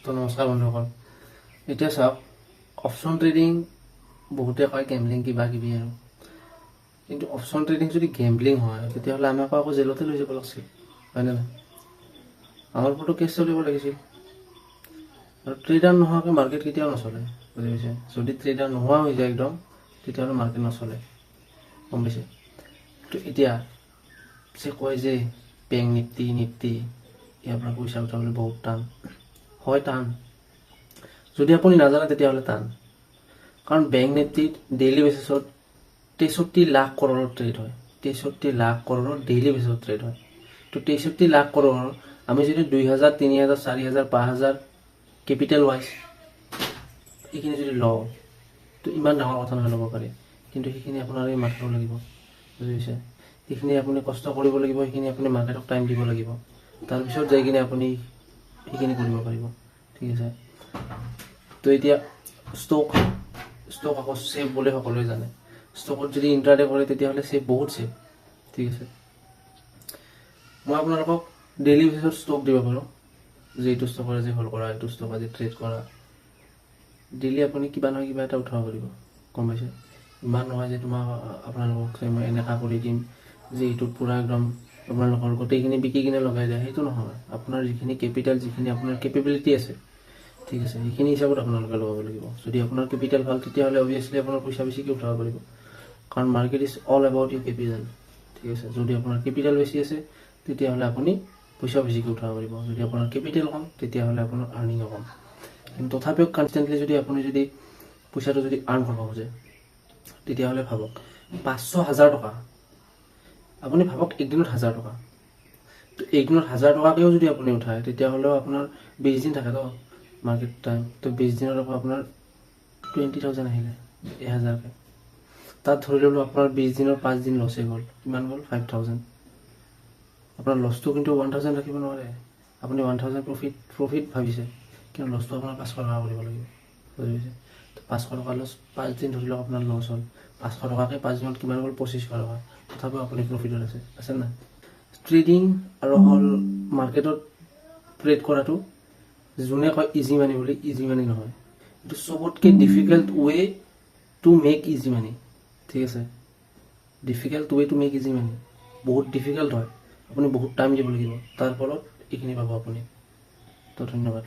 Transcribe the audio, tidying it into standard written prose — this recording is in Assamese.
তো নমস্কাৰ বন্ধুসকল, এতিয়া চাওক, অপশ্যন ট্ৰেডিং বহুতে কয় গেমলিং কিবা কিবি আৰু, কিন্তু অপশ্যন ট্ৰেডিং যদি গেমলিং হয় তেতিয়াহ'লে আমি আকৌ জেলতে লৈ যাব লাগিছিল, হয়নে নহয়? আমাৰ ওপৰতো কেছ চলিব লাগিছিল। আৰু ট্ৰেডাৰ নোহোৱাকৈ মাৰ্কেট কেতিয়াও নচলে, বুজি পাইছে? যদি ট্ৰেডাৰ নোহোৱা হৈ যায় একদম, তেতিয়াহ'লে মাৰ্কেট নচলে, গম পাইছে? তো এতিয়া যে কয় যে বেংক নিফটি ইয়াৰ পৰা পইচা উঠাবলৈ বহুত টান, হয় টান। যদি আপুনি নাজানে তেতিয়াহ'লে টান, কাৰণ বেংক নিফটিত ডেইলি বেচিছত 63 লাখ কৰোৰৰ ট্ৰেড হয়। 63 লাখ কৰোৰৰ ডেইলি বেচিছত ট্ৰেড হয়। তো 63 লাখ কৰোৰৰ আমি যদি 2000, 3000, 4000, 5000 কেপিটেল ৱাইজ এইখিনি যদি লওঁ, তো ইমান ডাঙৰ কথা নহয় ল'ব পাৰি, কিন্তু সেইখিনি আপোনাৰ এই মাথাটো লাগিব, বুজি পাইছে? সেইখিনি আপুনি কষ্ট কৰিব লাগিব, সেইখিনি আপুনি মাৰ্কেটক টাইম দিব লাগিব, তাৰপিছত যাই কিনে আপুনি সেইখিনি কৰিব পাৰিব, ঠিক আছে? তো এতিয়া ষ্টক আকৌ ছেফ বুলি সকলোৱে জানে। ষ্টকত যদি ইণ্ট্ৰাডে কৰে তেতিয়াহ'লে ছেফ, বহুত ছেফ, ঠিক আছে? মই আপোনালোকক ডেইলি বেচিছত ষ্টক দিব পাৰোঁ, যে এইটো ষ্টক আজি হল্ড কৰা, এইটো ষ্টক আজি ট্ৰেড কৰা। ডেইলি আপুনি কিবা নহয় কিবা এটা উঠাব পাৰিব, গম পাইছে? ইমান নহয় যে তোমাক আপোনালোকক মই এনেকুৱা কৰি দিম যে এইটোত পূৰা একদম আপোনালোকৰ গোটেইখিনি বিকি কিনে লগাই যায়, সেইটো নহয়। আপোনাৰ যিখিনি কেপিটেল, যিখিনি আপোনাৰ কেপেবিলিটি আছে, ঠিক আছে, সেইখিনি হিচাপত আপোনালোকে লগাব লাগিব। যদি আপোনাৰ কেপিটেল ভাল, তেতিয়াহ'লে অভিয়াছলি আপোনাৰ পইচা বেছিকৈ উঠাব পাৰিব, কাৰণ market is all about you capital, ঠিক আছে? যদি আপোনাৰ কেপিটেল বেছি আছে তেতিয়াহ'লে আপুনি পইচা বেছিকৈ উঠাব পাৰিব। যদি আপোনাৰ কেপিটেল কম, তেতিয়াহ'লে আপোনাৰ আৰ্নিঙো কম। কিন্তু তথাপিও কনষ্টেণ্টলি যদি আপুনি পইচাটো যদি আৰ্ণ কৰিব খোজে, তেতিয়াহ'লে ভাবক 500,000 টকা, আপুনি ভাবক একদিনত 1000 টকা। তো একদিনত 1000 টকাকৈও যদি আপুনি উঠায়, তেতিয়াহ'লেও আপোনাৰ 20 দিন থাকে তো মাৰ্কেট টাইম। তো 20 দিনত আকৌ আপোনাৰ 20,000 আহিলে, 1000কৈ। তাত ধৰি ল'লোঁ আপোনাৰ 20 দিনৰ 5 দিন লছে গ'ল, কিমান গ'ল? 5000। আপোনাৰ লছটো কিন্তু 1000 ৰাখিব নোৱাৰে। আপুনি 1000 প্ৰফিট ভাবিছে, কিন্তু লছটো আপোনাৰ 500 টকা কৰিব লাগিব, বুজি পাইছে? তো 500 টকা লছ, 5 দিন ধৰি লওক আপোনাৰ লছ হ'ল। 500 টকাকৈ 5 দিনত কিমান গ'ল? 2500 টকা। তথাপিও আপুনি প্ৰফিটত আছে নাই? ট্ৰেডিং আৰু হ'ল মাৰ্কেটত ট্ৰেড কৰাটো যোনে কয় ইজি মানি বুলি, ইজি মানি নহয়। এইটো চবতকৈ difficult way to make easy money, ঠিক আছে? Difficult way to make easy money, বহুত ডিফিকাল্ট হয়। আপুনি বহুত টাইম দিব লাগিব, তাৰ ফলত এইখিনি পাব আপুনি। তো ধন্যবাদ।